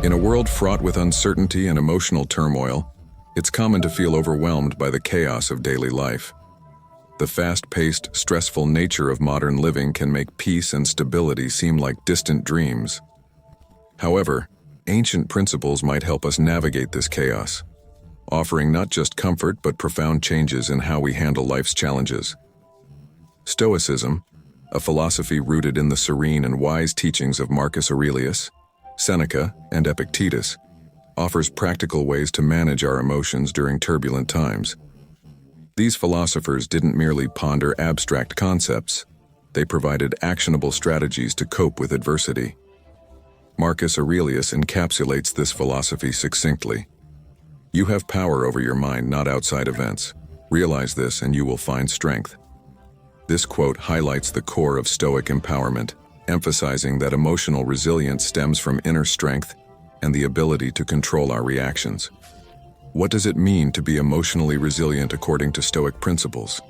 In a world fraught with uncertainty and emotional turmoil, it's common to feel overwhelmed by the chaos of daily life. The fast-paced, stressful nature of modern living can make peace and stability seem like distant dreams. However, ancient principles might help us navigate this chaos, offering not just comfort but profound changes in how we handle life's challenges. Stoicism, a philosophy rooted in the serene and wise teachings of Marcus Aurelius, Seneca, and Epictetus, offers practical ways to manage our emotions during turbulent times. These philosophers didn't merely ponder abstract concepts, they provided actionable strategies to cope with adversity. Marcus Aurelius encapsulates this philosophy succinctly. You have power over your mind, not outside events. Realize this and you will find strength. This quote highlights the core of Stoic empowerment, emphasizing that emotional resilience stems from inner strength and the ability to control our reactions. What does it mean to be emotionally resilient according to Stoic principles?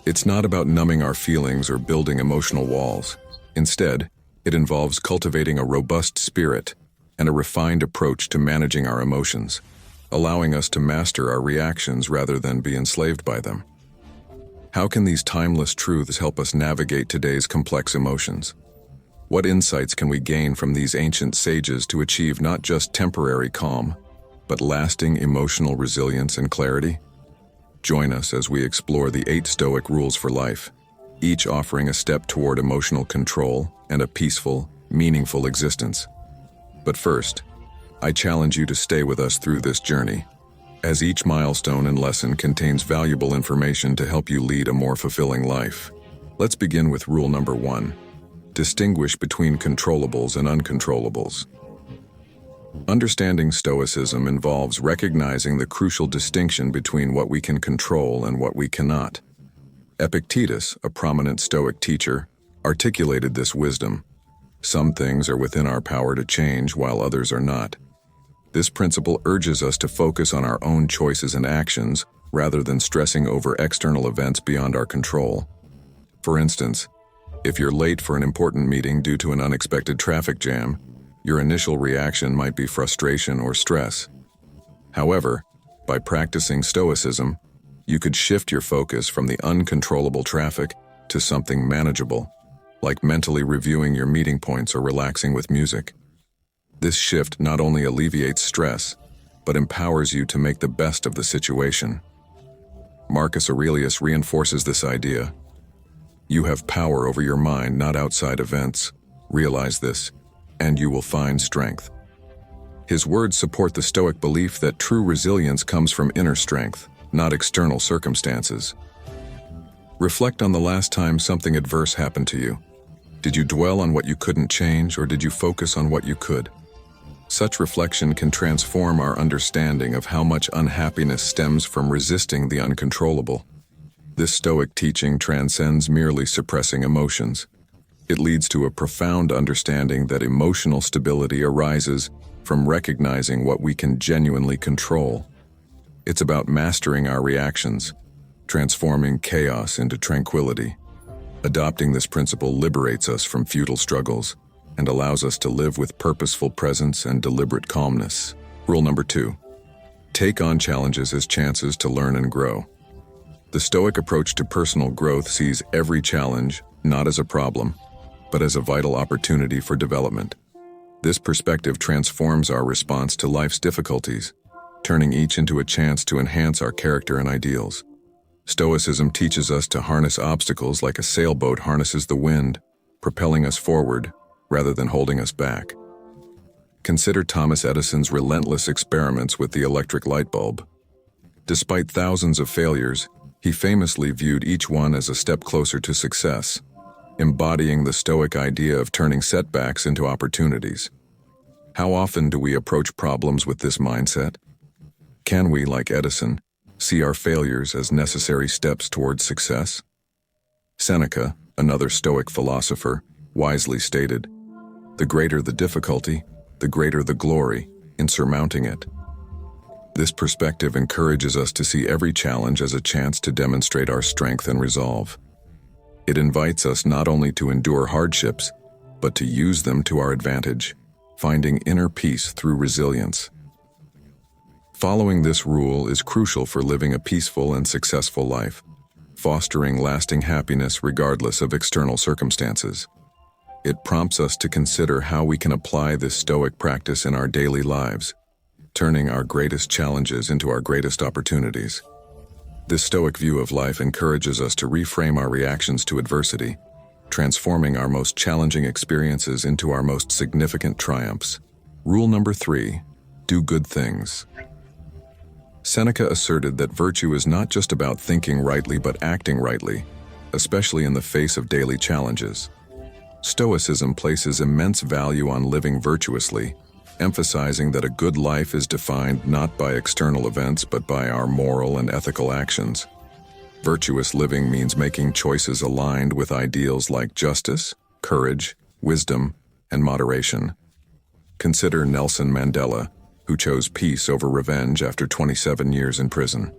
It's not about numbing our feelings or building emotional walls. Instead, it involves cultivating a robust spirit and a refined approach to managing our emotions, allowing us to master our reactions rather than be enslaved by them. How can these timeless truths help us navigate today's complex emotions? What insights can we gain from these ancient sages to achieve not just temporary calm, but lasting emotional resilience and clarity? Join us as we explore the 8 Stoic rules for life, each offering a step toward emotional control and a peaceful, meaningful existence. But first, I challenge you to stay with us through this journey, as each milestone and lesson contains valuable information to help you lead a more fulfilling life. Let's begin with rule number 1. Distinguish between controllables and uncontrollables. Understanding Stoicism involves recognizing the crucial distinction between what we can control and what we cannot. Epictetus, a prominent Stoic teacher, articulated this wisdom. Some things are within our power to change while others are not. This principle urges us to focus on our own choices and actions rather than stressing over external events beyond our control. For instance, if you're late for an important meeting due to an unexpected traffic jam, your initial reaction might be frustration or stress. However, by practicing Stoicism, you could shift your focus from the uncontrollable traffic to something manageable, like mentally reviewing your meeting points or relaxing with music. This shift not only alleviates stress, but empowers you to make the best of the situation. Marcus Aurelius reinforces this idea. You have power over your mind, not outside events. Realize this, and you will find strength. His words support the Stoic belief that true resilience comes from inner strength, not external circumstances. Reflect on the last time something adverse happened to you. Did you dwell on what you couldn't change, or did you focus on what you could? Such reflection can transform our understanding of how much unhappiness stems from resisting the uncontrollable. This Stoic teaching transcends merely suppressing emotions. It leads to a profound understanding that emotional stability arises from recognizing what we can genuinely control. It's about mastering our reactions, transforming chaos into tranquility. Adopting this principle liberates us from futile struggles and allows us to live with purposeful presence and deliberate calmness. Rule number 2. Take on challenges as chances to learn and grow. The Stoic approach to personal growth sees every challenge not as a problem, but as a vital opportunity for development. This perspective transforms our response to life's difficulties, turning each into a chance to enhance our character and ideals. Stoicism teaches us to harness obstacles like a sailboat harnesses the wind, propelling us forward rather than holding us back. Consider Thomas Edison's relentless experiments with the electric light bulb. Despite thousands of failures, he famously viewed each one as a step closer to success, embodying the Stoic idea of turning setbacks into opportunities. How often do we approach problems with this mindset? Can we, like Edison, see our failures as necessary steps towards success? Seneca, another Stoic philosopher, wisely stated, "The greater the difficulty, the greater the glory in surmounting it." This perspective encourages us to see every challenge as a chance to demonstrate our strength and resolve. It invites us not only to endure hardships, but to use them to our advantage, finding inner peace through resilience. Following this rule is crucial for living a peaceful and successful life, fostering lasting happiness regardless of external circumstances. It prompts us to consider how we can apply this Stoic practice in our daily lives, turning our greatest challenges into our greatest opportunities. This Stoic view of life encourages us to reframe our reactions to adversity, transforming our most challenging experiences into our most significant triumphs. Rule number 3, do good things. Seneca asserted that virtue is not just about thinking rightly but acting rightly, especially in the face of daily challenges. Stoicism places immense value on living virtuously, emphasizing that a good life is defined not by external events but by our moral and ethical actions. Virtuous living means making choices aligned with ideals like justice, courage, wisdom, and moderation. Consider Nelson Mandela, who chose peace over revenge after 27 years in prison.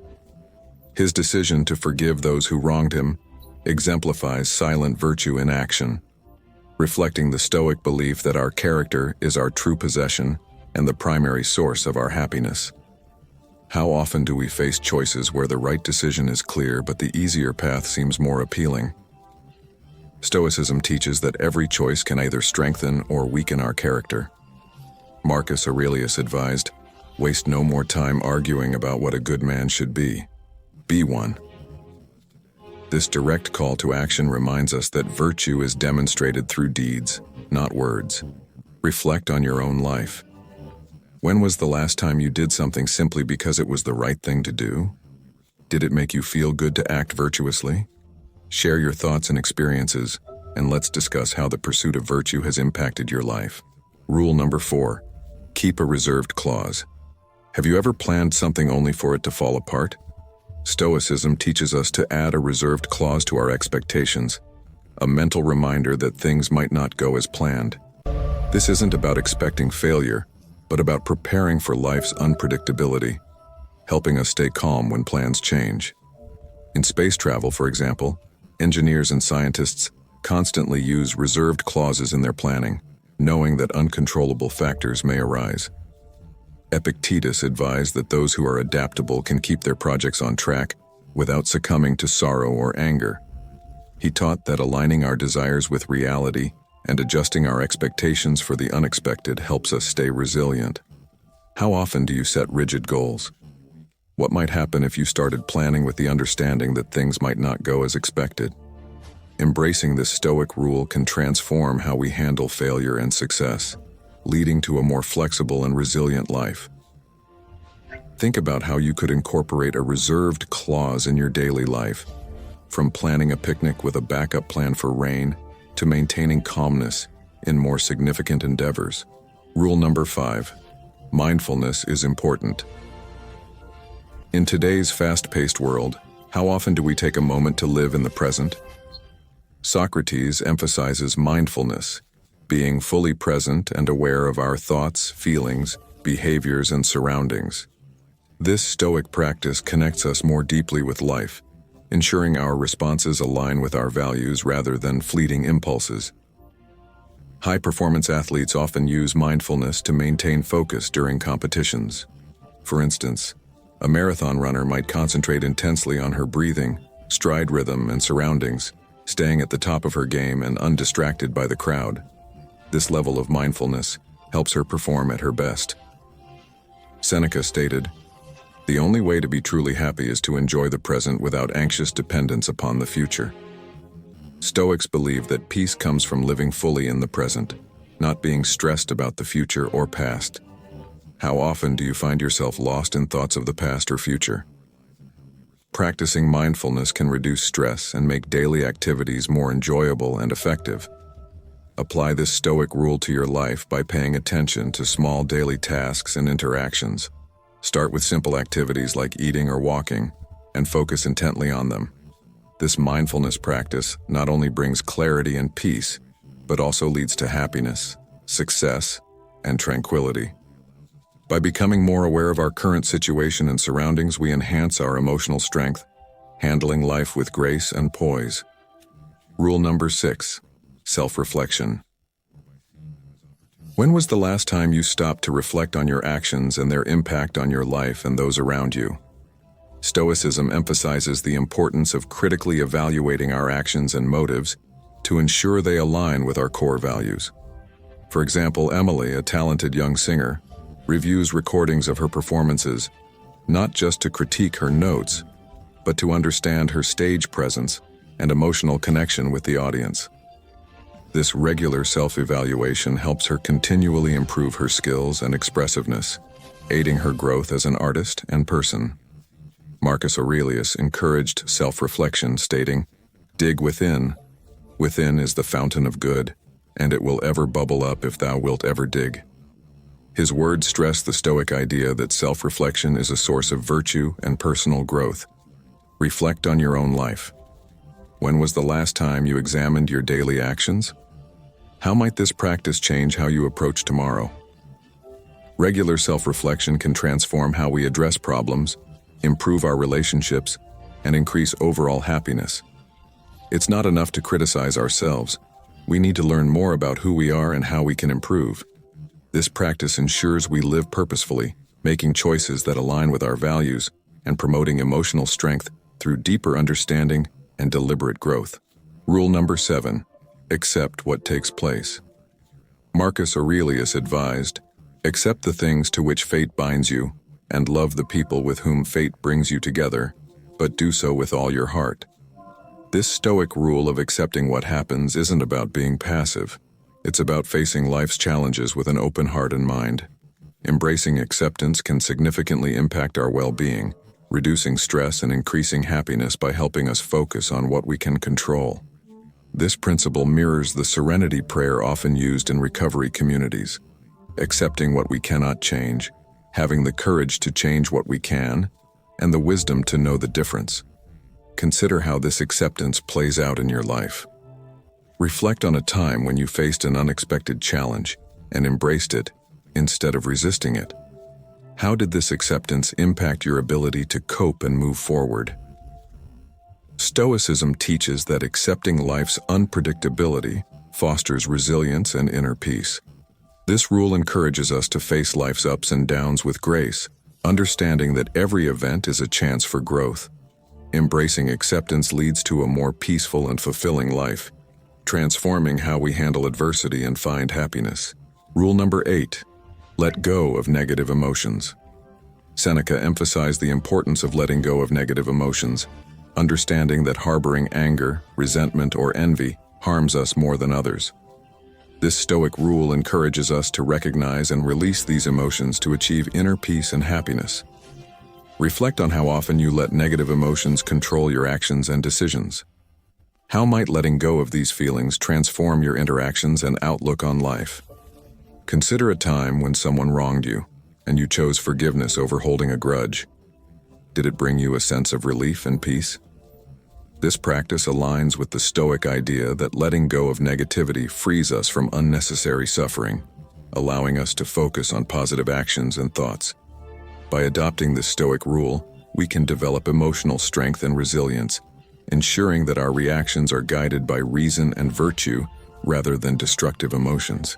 His decision to forgive those who wronged him exemplifies silent virtue in action, reflecting the Stoic belief that our character is our true possession and the primary source of our happiness. How often do we face choices where the right decision is clear but the easier path seems more appealing? Stoicism teaches that every choice can either strengthen or weaken our character. Marcus Aurelius advised, "Waste no more time arguing about what a good man should be. Be one." This direct call to action reminds us that virtue is demonstrated through deeds, not words. Reflect on your own life. When was the last time you did something simply because it was the right thing to do? Did it make you feel good to act virtuously? Share your thoughts and experiences, and let's discuss how the pursuit of virtue has impacted your life. Rule number 4. Keep a reserved clause. Have you ever planned something only for it to fall apart? Stoicism teaches us to add a reserved clause to our expectations, a mental reminder that things might not go as planned. This isn't about expecting failure, but about preparing for life's unpredictability, helping us stay calm when plans change. In space travel, for example, engineers and scientists constantly use reserved clauses in their planning, knowing that uncontrollable factors may arise. Epictetus advised that those who are adaptable can keep their projects on track without succumbing to sorrow or anger. He taught that aligning our desires with reality and adjusting our expectations for the unexpected helps us stay resilient. How often do you set rigid goals? What might happen if you started planning with the understanding that things might not go as expected? Embracing this Stoic rule can transform how we handle failure and success, leading to a more flexible and resilient life. Think about how you could incorporate a reserved clause in your daily life, from planning a picnic with a backup plan for rain to maintaining calmness in more significant endeavors. Rule number 5. Mindfulness is important. In today's fast-paced world, how often do we take a moment to live in the present? Socrates emphasizes mindfulness, being fully present and aware of our thoughts, feelings, behaviors, and surroundings. This Stoic practice connects us more deeply with life, ensuring our responses align with our values rather than fleeting impulses. High-performance athletes often use mindfulness to maintain focus during competitions. For instance, a marathon runner might concentrate intensely on her breathing, stride rhythm, and surroundings, staying at the top of her game and undistracted by the crowd. This level of mindfulness helps her perform at her best. Seneca stated, "The only way to be truly happy is to enjoy the present without anxious dependence upon the future." Stoics believe that peace comes from living fully in the present, not being stressed about the future or past. How often do you find yourself lost in thoughts of the past or future? Practicing mindfulness can reduce stress and make daily activities more enjoyable and effective. Apply this Stoic rule to your life by paying attention to small daily tasks and interactions. Start with simple activities like eating or walking, and focus intently on them. This mindfulness practice not only brings clarity and peace, but also leads to happiness, success, and tranquility. By becoming more aware of our current situation and surroundings, we enhance our emotional strength, handling life with grace and poise. Rule number 6. Self-reflection. When was the last time you stopped to reflect on your actions and their impact on your life and those around you? Stoicism emphasizes the importance of critically evaluating our actions and motives to ensure they align with our core values. For example, Emily, a talented young singer, reviews recordings of her performances, not just to critique her notes, but to understand her stage presence and emotional connection with the audience. This regular self-evaluation helps her continually improve her skills and expressiveness, aiding her growth as an artist and person. Marcus Aurelius encouraged self-reflection, stating, "Dig within. Within is the fountain of good, and it will ever bubble up if thou wilt ever dig." His words stress the Stoic idea that self-reflection is a source of virtue and personal growth. Reflect on your own life. When was the last time you examined your daily actions? How might this practice change how you approach tomorrow? Regular self-reflection can transform how we address problems, improve our relationships, and increase overall happiness. It's not enough to criticize ourselves. We need to learn more about who we are and how we can improve. This practice ensures we live purposefully, making choices that align with our values and promoting emotional strength through deeper understanding and deliberate growth. Rule number 7. Accept what takes place. Marcus Aurelius advised, "Accept the things to which fate binds you, and love the people with whom fate brings you together, but do so with all your heart." This Stoic rule of accepting what happens isn't about being passive. It's about facing life's challenges with an open heart and mind. Embracing acceptance can significantly impact our well-being, reducing stress and increasing happiness by helping us focus on what we can control. This principle mirrors the serenity prayer often used in recovery communities. Accepting what we cannot change, having the courage to change what we can, and the wisdom to know the difference. Consider how this acceptance plays out in your life. Reflect on a time when you faced an unexpected challenge and embraced it instead of resisting it. How did this acceptance impact your ability to cope and move forward? Stoicism teaches that accepting life's unpredictability fosters resilience and inner peace. This rule encourages us to face life's ups and downs with grace, understanding that every event is a chance for growth. Embracing acceptance leads to a more peaceful and fulfilling life, transforming how we handle adversity and find happiness. Rule number 8. Let go of negative emotions. Seneca emphasized the importance of letting go of negative emotions, understanding that harboring anger, resentment, or envy harms us more than others. This Stoic rule encourages us to recognize and release these emotions to achieve inner peace and happiness. Reflect on how often you let negative emotions control your actions and decisions. How might letting go of these feelings transform your interactions and outlook on life? Consider a time when someone wronged you, and you chose forgiveness over holding a grudge. Did it bring you a sense of relief and peace? This practice aligns with the Stoic idea that letting go of negativity frees us from unnecessary suffering, allowing us to focus on positive actions and thoughts. By adopting this Stoic rule, we can develop emotional strength and resilience, ensuring that our reactions are guided by reason and virtue rather than destructive emotions.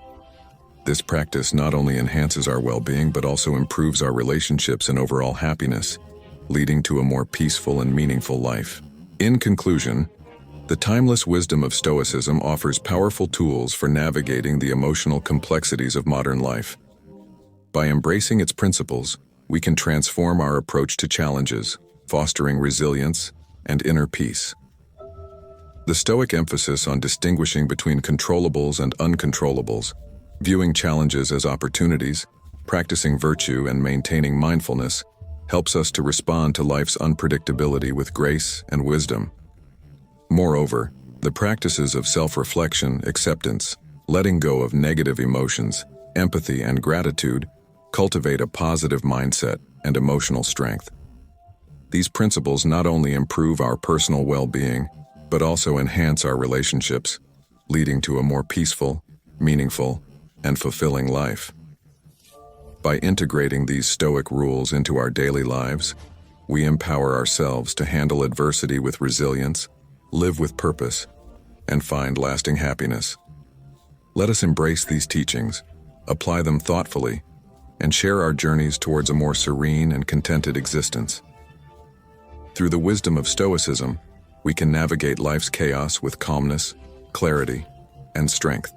This practice not only enhances our well-being but also improves our relationships and overall happiness, leading to a more peaceful and meaningful life. In conclusion, the timeless wisdom of Stoicism offers powerful tools for navigating the emotional complexities of modern life. By embracing its principles, we can transform our approach to challenges, fostering resilience and inner peace. The Stoic emphasis on distinguishing between controllables and uncontrollables, viewing challenges as opportunities, practicing virtue, and maintaining mindfulness helps us to respond to life's unpredictability with grace and wisdom. Moreover, the practices of self-reflection, acceptance, letting go of negative emotions, empathy, and gratitude cultivate a positive mindset and emotional strength. These principles not only improve our personal well-being, but also enhance our relationships, leading to a more peaceful, meaningful, and fulfilling life. By integrating these Stoic rules into our daily lives, we empower ourselves to handle adversity with resilience, live with purpose, and find lasting happiness. Let us embrace these teachings, apply them thoughtfully, and share our journeys towards a more serene and contented existence. Through the wisdom of Stoicism, we can navigate life's chaos with calmness, clarity, and strength.